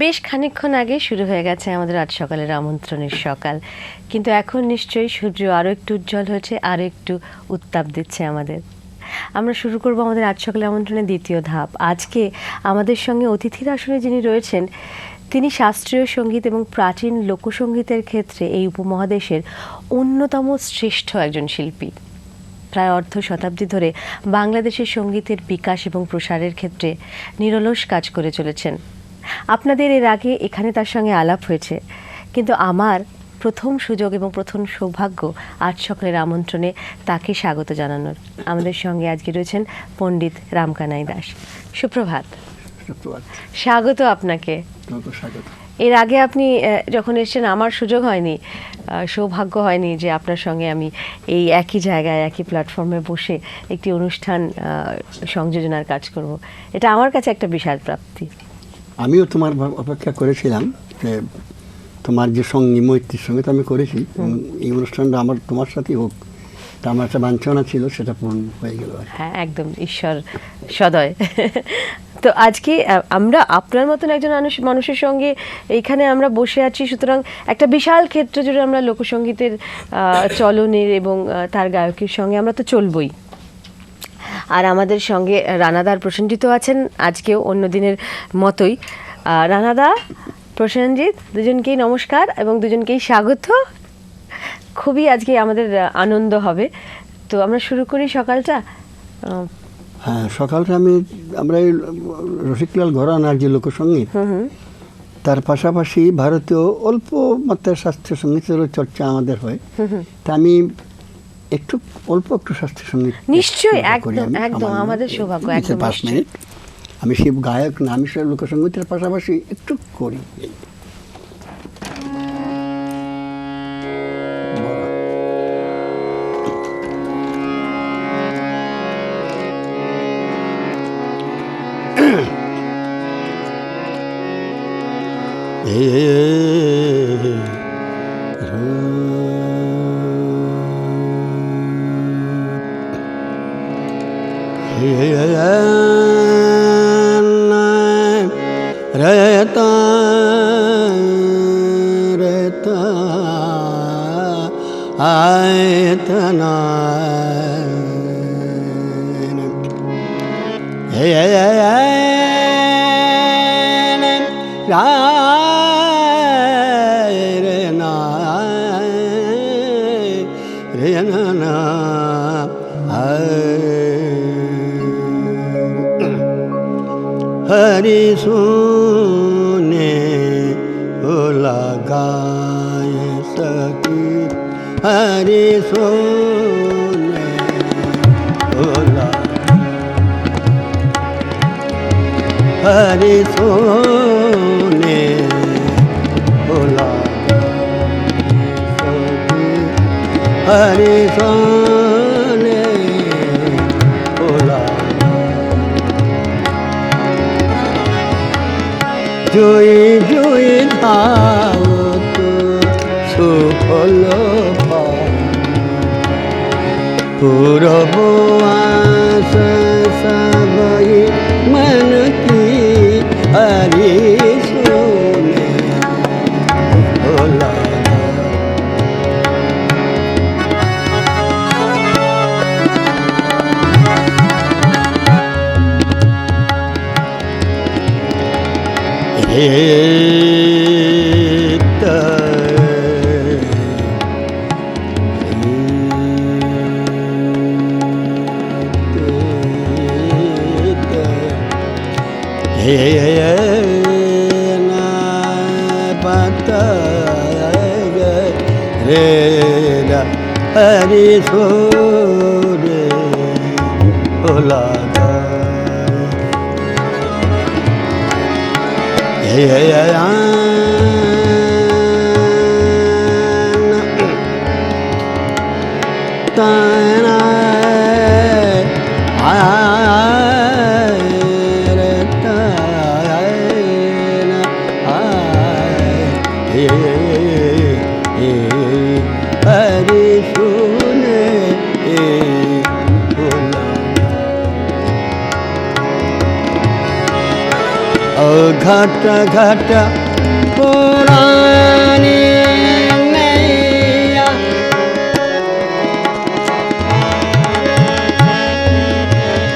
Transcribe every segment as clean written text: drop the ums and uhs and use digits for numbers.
বেশ খানিকক্ষণ আগে শুরু হয়ে গেছে আমাদের আজ সকালের আমন্ত্রণের সকাল, কিন্তু এখন নিশ্চয়ই সূর্য আরও একটু উজ্জ্বল হয়েছে, আরও একটু উত্তাপ দিচ্ছে আমাদের। আমরা শুরু করব আমাদের আজ সকালের আমন্ত্রণের দ্বিতীয় ধাপ। আজকে আমাদের সঙ্গে অতিথির আসনে যিনি রয়েছেন তিনি শাস্ত্রীয় সঙ্গীত এবং প্রাচীন লোকসঙ্গীতের ক্ষেত্রে এই উপমহাদেশের অন্যতম শ্রেষ্ঠ একজন শিল্পী। প্রায় অর্ধ শতাব্দী ধরে বাংলাদেশের সঙ্গীতের বিকাশ এবং প্রসারের ক্ষেত্রে নিরলস কাজ করে চলেছেন। আপনাদের এর আগে এখানে তার সঙ্গে আলাপ হয়েছে, কিন্তু আমার প্রথম সুযোগ এবং প্রথম সৌভাগ্য আজ সকালের আমন্ত্রণে তাকে স্বাগত জানানোর। আমাদের সঙ্গে আজকে রয়েছেন পণ্ডিত রামকানাই দাস। সুপ্রভাত। স্বাগত আপনাকে। এর আগে আপনি যখন এসেছেন আমার সুযোগ হয়নি, সৌভাগ্য হয়নি যে আপনার সঙ্গে আমি এই একই জায়গায় একই প্ল্যাটফর্মে বসে একটি অনুষ্ঠান সংযোজনার কাজ করব। এটা আমার কাছে একটা বিশাল প্রাপ্তি। আমিও তোমার অপেক্ষা করেছিলাম যে তোমার যে সঙ্গী মৈত্রীর সঙ্গে তো আমি করেছি, এই অনুষ্ঠানটা আমার তোমার সাথেই হোক, তা আমার একটা বাঞ্ছনা ছিল, সেটা পূরণ হয়ে গেল। হ্যাঁ, একদম ঈশ্বর সদয়। তো আজকে আমরা আপনার মতন একজন মানুষের সঙ্গে এইখানে আমরা বসে আছি, সুতরাং একটা বিশাল ক্ষেত্র জুড়ে আমরা লোকসঙ্গীতের চলনের এবং তার গায়কের সঙ্গে আমরা তো চলবই। আর আমাদের সঙ্গে রানাদার প্রসেনজিৎ আছেন আজকেও অন্য দিনের মতোই। রানাদা, প্রসেনজিৎ, দুজনকেই নমস্কার এবং দুজনকেই স্বাগত। খুবই আজকে আমাদের আনন্দ হবে। তো আমরা শুরু করি সকালটা। হ্যাঁ, সকালটা আমরা এই রসিকলাল ঘরানার যে লোকসঙ্গীত, তার পাশাপাশি ভারতীয় অল্প মাত্রার শাস্ত্রীয় সঙ্গীতেরও চর্চা আমাদের হয়। তা আমি অল্প একটু শাস্ত্রীয় সঙ্গীত নিশ্চয়ই, একদম একদম আমাদের সৌভাগ্য। একদম 5 মিনিট। আমি শিব গায়ক না, আমি সে লোকসঙ্গীতের পাশাপাশি একটু করি। रहता रहता आयतना हरि सुने लगाए सकी, हरि सुने हरि सुने हरि सुने জয় জয় ধাও তো সুফল পূরব আস সবই মন কি হরি শুনে ভোলা। हरि सोरे भोला ताना हरि सुने भोला। ও ঘাটা ঘাটা পুরানি নैया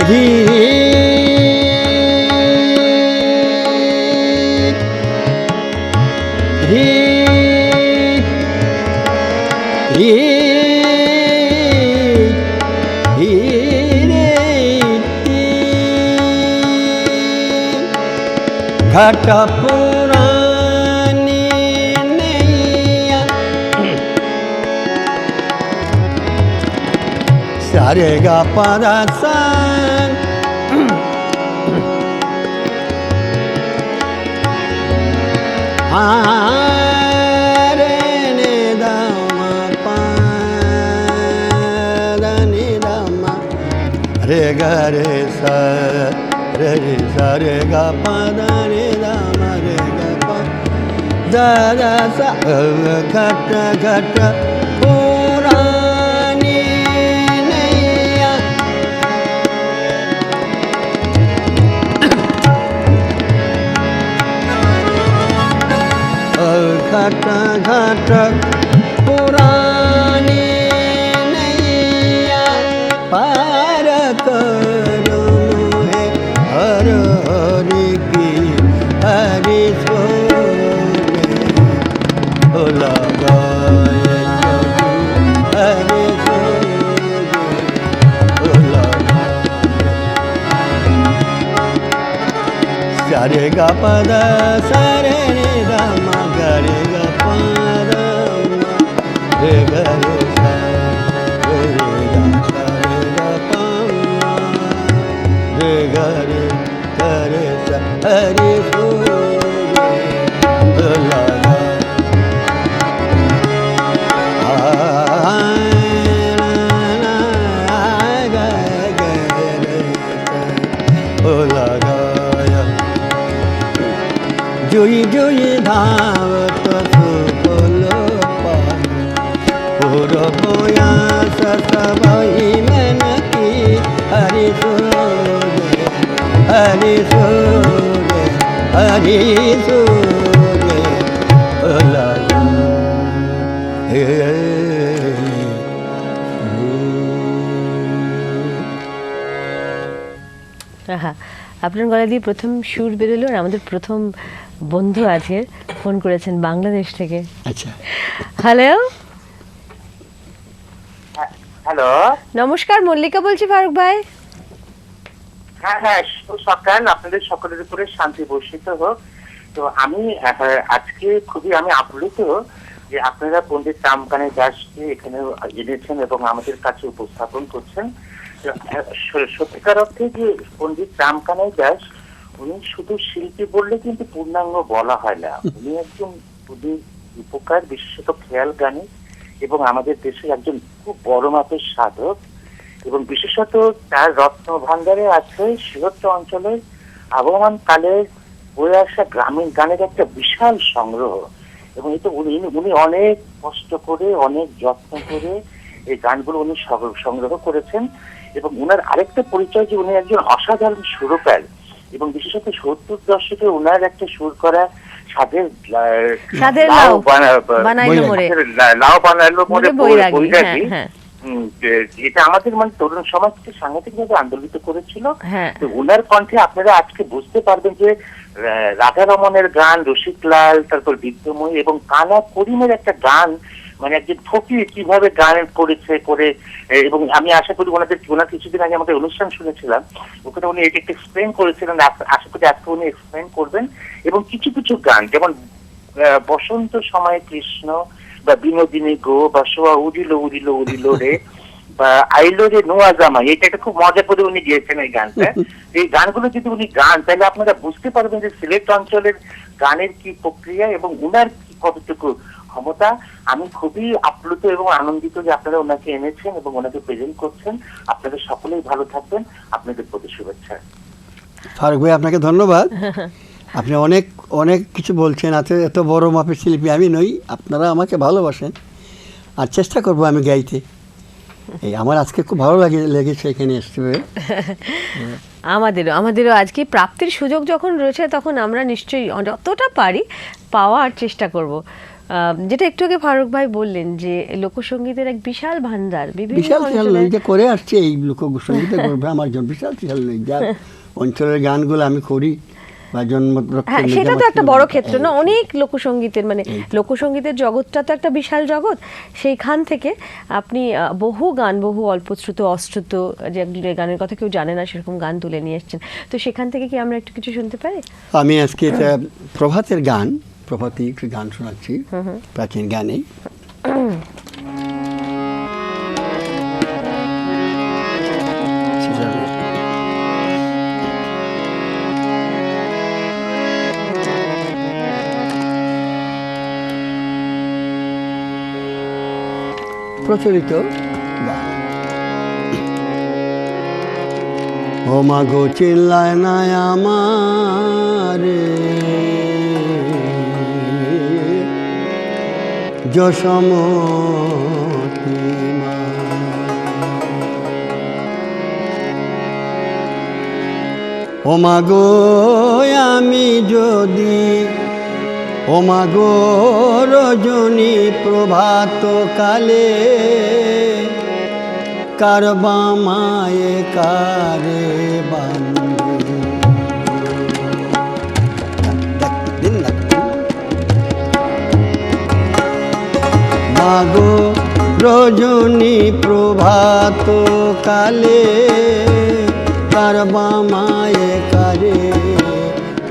री री री री घाटा पुरानी नैया सारे गा पादा सान रे ने दामा पादा ने दामा रे गा रे सा रे रे सा रे गा पादा ने दामा रे गा पा दा दा सा घाटा घाटा पुरानी नैया घाटा घाटा पुरानी नैया पार करो है हर हरि की हरि सोने ओ लगाए हरि सोने ओ सारे गा पद सारे रे गा मा गा रे गा पा रा मा रे गा रे सा रे गा सा रे गा पा मा रे गा रे सा हरे सो ला ला आ ला गा गा रे ओ ला गा जोई जोई धावत सुफलो पान पूर्वया सतवही मन की हरि सूर्य हरि सूर्य हरि सूर्य ला हे আহা, আপনার গলা দিয়ে প্রথম সুর বেরোলো আর আমাদের প্রথম বন্ধু আছে ফোন করেছেন বাংলাদেশ থেকে। আচ্ছা হ্যালো, হ্যালো, নমস্কার, মল্লিকা বলছি ফারুক ভাই। হ্যাঁ হ্যাঁ, শুভ সকাল, আপনাদের সকলের উপরে শান্তি বর্ষিত হোক। তো আমি আজকে খুবই আমি আপ্লুত যে আপনারা পণ্ডিত রামকানে দাসকে এখানে এনেছেন এবং আমাদের কাছে উপস্থাপন করছেন। সত্যিকার অর্থে যে পণ্ডিত রামকানে দাস উনি শুধু শিল্পী বললে কিন্তু পূর্ণাঙ্গ বলা হয় না। উনি একজন উপকার, বিশেষত খেয়াল গানে এবং আমাদের দেশের একজন খুব বড় মাপের সাধক, এবং বিশেষত তার রত্ন ভান্ডারে আছে সিহত্র অঞ্চলের আবহমান কালের বয়ে আসা গ্রামীণ গানের একটা বিশাল সংগ্রহ। এবং এটা উনি অনেক কষ্ট করে, অনেক যত্ন করে এই গানগুলো উনি সংগ্রহ করেছেন। এবং উনার আরেকটা পরিচয় যে উনি একজন অসাধারণ সুরকার, এবং বিশেষত 70 দশকে উনার একটা সুর করা সাধের লাউ বানাইলো মোরে বৈরাগী, এটা আমাদের মানে তরুণ সমাজকে সাংঘাতিকভাবে আন্দোলিত করেছিল। তো উনার কণ্ঠে আপনারা আজকে বুঝতে পারবেন যে রাধারমণের গান, রসিকলাল, তারপর বিদ্যময়ী এবং কানা করিমের একটা গান, মানে একজন ফকির কিভাবে গান করেছে করে। এবং আমি আশা করি ওনার কিছুদিন আগে আমাদের অনুষ্ঠান শুনেছিলাম, ওখানে উনি এটা একটু এক্সপ্লেন করেছিলেন। আশা করি আজকে উনি এক্সপ্লেন করবেন। এবং কিছু কিছু গান যেমন বসন্ত সময় কৃষ্ণ বা বিনোদিনী গো বা সোয়া উড়িল উড়িল উড়িল রে বা আইলো রে নোয়া জামা, এটা একটা খুব মজা করে উনি গিয়েছেন এই গানটা। এই গানগুলো যদি উনি গান, তাহলে আপনারা বুঝতে পারবেন যে সিলেট অঞ্চলের গানের কি প্রক্রিয়া এবং উনার কি কতটুকু ক্ষমতা। আমি খুবই আপ্লুত এবং আনন্দিত যে আপনারা ওনাকে এনেছেন এবং ওনাকে প্রেজেন্ট করছেন। আপনাদের সকলেই ভালো থাকবেন, আপনাদের প্রতি শুভেচ্ছা। ফারুক ভাই, আপনাকে ধন্যবাদ। আপনি অনেক অনেক কিছু বলছেন। এত বড় মাপের শিল্পী আমি নই, আপনারা আমাকে ভালোবাসেন আর চেষ্টা করবো আমি গাইতে। এই আমার আজকে খুব ভালো লেগেছে এখানে এসতে পেরে। আমাদেরও আজকে প্রাপ্তির সুযোগ যখন রয়েছে তখন আমরা নিশ্চয়ই যতটা পারি পাওয়ার চেষ্টা করব। যেটা একটু আগে ফারুক ভাই বললেন যে লোকসঙ্গীতের এক বিশাল ভান্ডার, বিভিন্ন বিশাল বিশাল অঞ্চলে- নই যে করে আসছে এই লোকসঙ্গীতে করবে আমার জন্য বিশাল বিশাল নই যা অঞ্চলের গানগুলো আমি করি বা জন্ম হ্যাঁ, সেটা তো একটা বড় ক্ষেত্র না, অনেক লোকসঙ্গীতের মানে লোকসঙ্গীতের জগৎটা তো একটা বিশাল জগৎ। সেইখান থেকে আপনি বহু গান, বহু অল্পশ্রুত অশ্রুত, যে গানের কথা কেউ জানে না সেরকম গান তুলে নিয়ে এসেছেন। তো সেখান থেকে কি আমরা একটু কিছু শুনতে পারি? আমি আজকে এটা প্রভাতের গান, প্রভাতী একটু গান শোনাচ্ছি, প্রাচীন গানে। প্রচলিত গান। ও মাগো চিল্লায় না আমারে যশোমতি মা, ও মাগো আমি যদি, ও মাগো রজনী প্রভাত কালে কারবা মায়ে কারে বান্ধে, মাগো রজনী প্রভাত কালে কারবা মায়ে কারে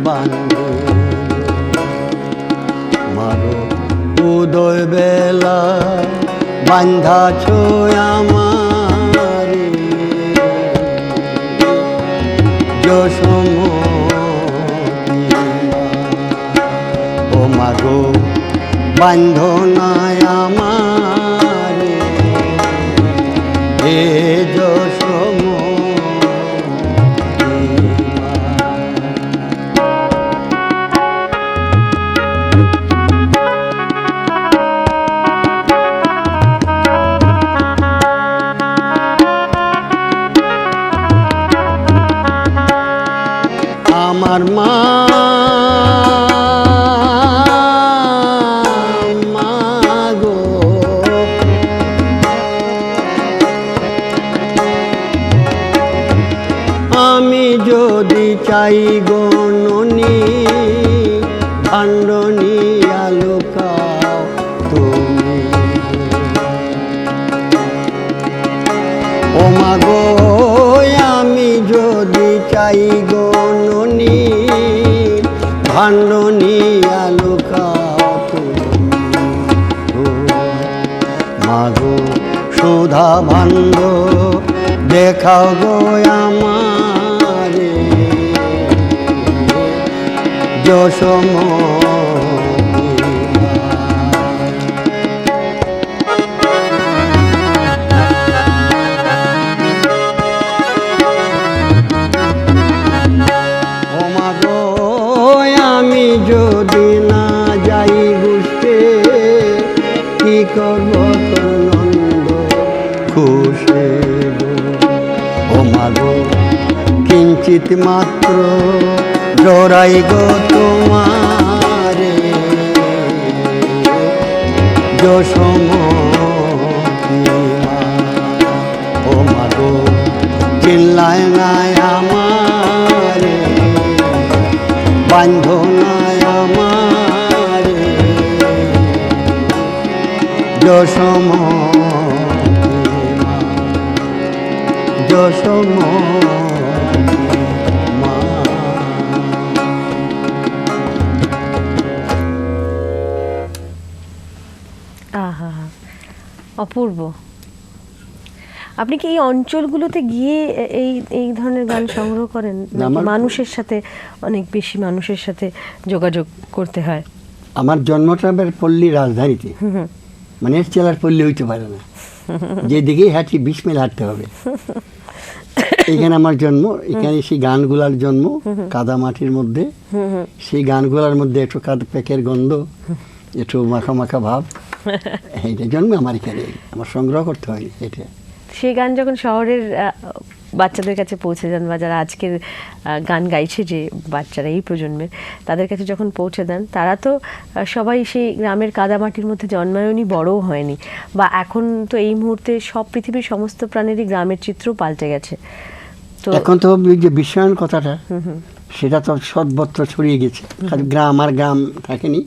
বান্ধে, মাগো উদয় বেলা বান্ধাছ আমারে যশোমতি মা, ও মাগো বান্ধনায় আমারে হে যশোমতি মা। আমার মা গো, আমি যদি চাই গণনি ভাণ্ডনি আলোকাও তুমি, ও মা গো আমি যদি চাই গণনি ভাণ্ডনি আলোকাও তুমি, মা গো সুধা ভাণ্ড দেখাও গো আমারে যশোমতি মা। ও মা গো আমি যদি না যাই গুষ্টে কি করব তোর নন্দ খুশে গো, ও মা গো কিঞ্চিত মাত্র জড়াই গো তোমারে যশোমতি মা, ও মা গো চিল্লায় না আমারে বান্ধনায় আমারে যশোমতি মা, যশোমতি মা। আহা, অপূর্ব। আপনি কি এই অঞ্চলগুলোতে গিয়ে এই এই ধরনের গান সংগ্রহ করেন, নাকি আমার- মানুষের সাথে, অনেক বেশি মানুষের সাথে যোগাযোগ করতে হয়? আমার জন্মটা পল্লী রাজধানীতে, মানে এর চেলার পল্লী হইতে পারে না, যেদিকেই হাঁটি 20 মাইল হাঁটতে হবে। এখানে আমার জন্ম, এখানে সেই গানগুলার জন্ম, কাদা মাটির মধ্যে, সেই গানগুলার মধ্যে একটু কাদা পেকের গন্ধ, একটু মাখা মাখা ভাব, এইটার জন্য আমার এখানে আমার সংগ্রহ করতে হয়নি এটা। সেই গান যখন শহরের বাচ্চাদের কাছে পৌঁছে যান, বা যারা আজকের গান গাইছে যে বাচ্চারা এই প্রজন্মের, তাদের কাছে যখন পৌঁছে দেন, তারা তো সবাই সেই গ্রামের কাদামাটির মধ্যে জন্মায়নি, বড়ও হয়নি। বা এখন তো এই মুহূর্তে সব পৃথিবীর সমস্ত প্রাণেরই গ্রামের চিত্র পাল্টে গেছে। তো এখন তো এই যে বিশ্বায়ন কথাটা, সেটা তো সর্বত্র ছড়িয়ে গেছে। খালি গ্রাম আর গ্রাম থাকেনি,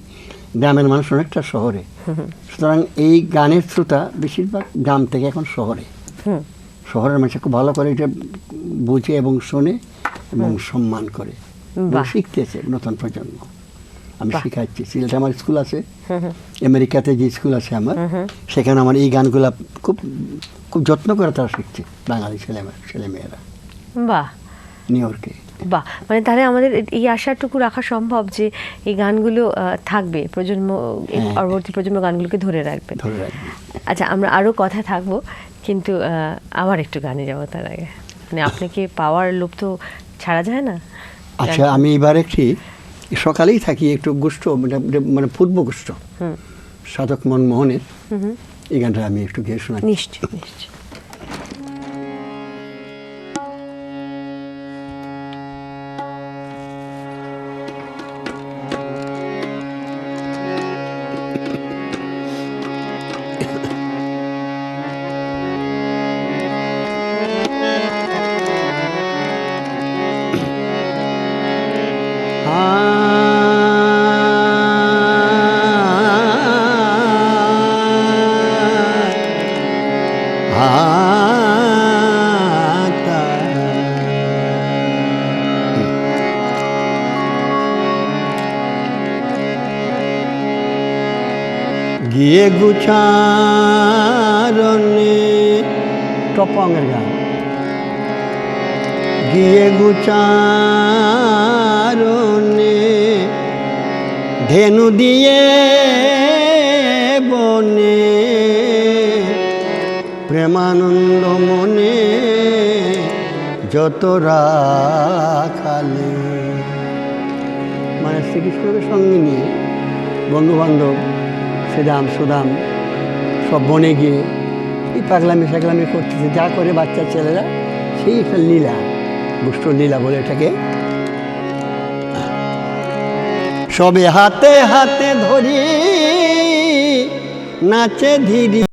গ্রামের মানুষ অনেকটা শহরে। সুতরাং এই গানের শ্রোতা বেশিরভাগ গ্রাম থেকে এখন শহরে। শহরের মানুষ খুব ভালো করে এটা বুঝে এবং শোনে এবং সম্মান করে এবং বাহ। শিখতেছে নতুন প্রজন্ম। আমি শিখাচ্ছি, সিলেটে আমার স্কুল আছে, আমেরিকাতে যে স্কুল আছে আমার, সেখানে আমার এই গানগুলা খুব খুব যত্ন করে তারা শিখছে, বাঙালি ছেলেমেয়েরা বাহ নিউ ইয়র্কে। বাহ, মানে তাহলে আমাদের এই আশাটুকু রাখা সম্ভব যে এই গানগুলো থাকবে, প্রজন্ম এই হ্যাঁ। পরবর্তী প্রজন্ম গানগুলোকে ধরে রাখবে। ধরে রাখবে। আচ্ছা, আমরা আরও কথা থাকবো, কিন্তু আবার একটু গানে যাবো তার আগে। মানে আপনাকে পাওয়ার লোভ তো ছাড়া যায় না। আচ্ছা, আমি এবার একটি সকালেই থাকি একটু গোষ্ঠ, মানে পূর্ব গোষ্ঠ সাধক মনমোহনের এই গানটা আমি একটু গিয়ে শোনাই। নিশ্চয় নিশ্চয়। গিয়ে গুচারণে, টপঙের গান। গিয়ে গুচারণে ধেনু দিয়ে বনে, প্রেমানন্দ মনে যত রাখালে। মানে শ্রীকৃষ্ণকে সঙ্গে নিয়ে বন্ধু বান্ধব শ্রীরাম সুদাম সব বনে গিয়ে এই পাগলামি সাগলামি করতেছে, যা করে বাচ্চা ছেলেরা, সেই একটা লীলা, দুষ্ট লীলা বলে এটাকে। সবে হাতে হাতে ধরি নাচে ধীরে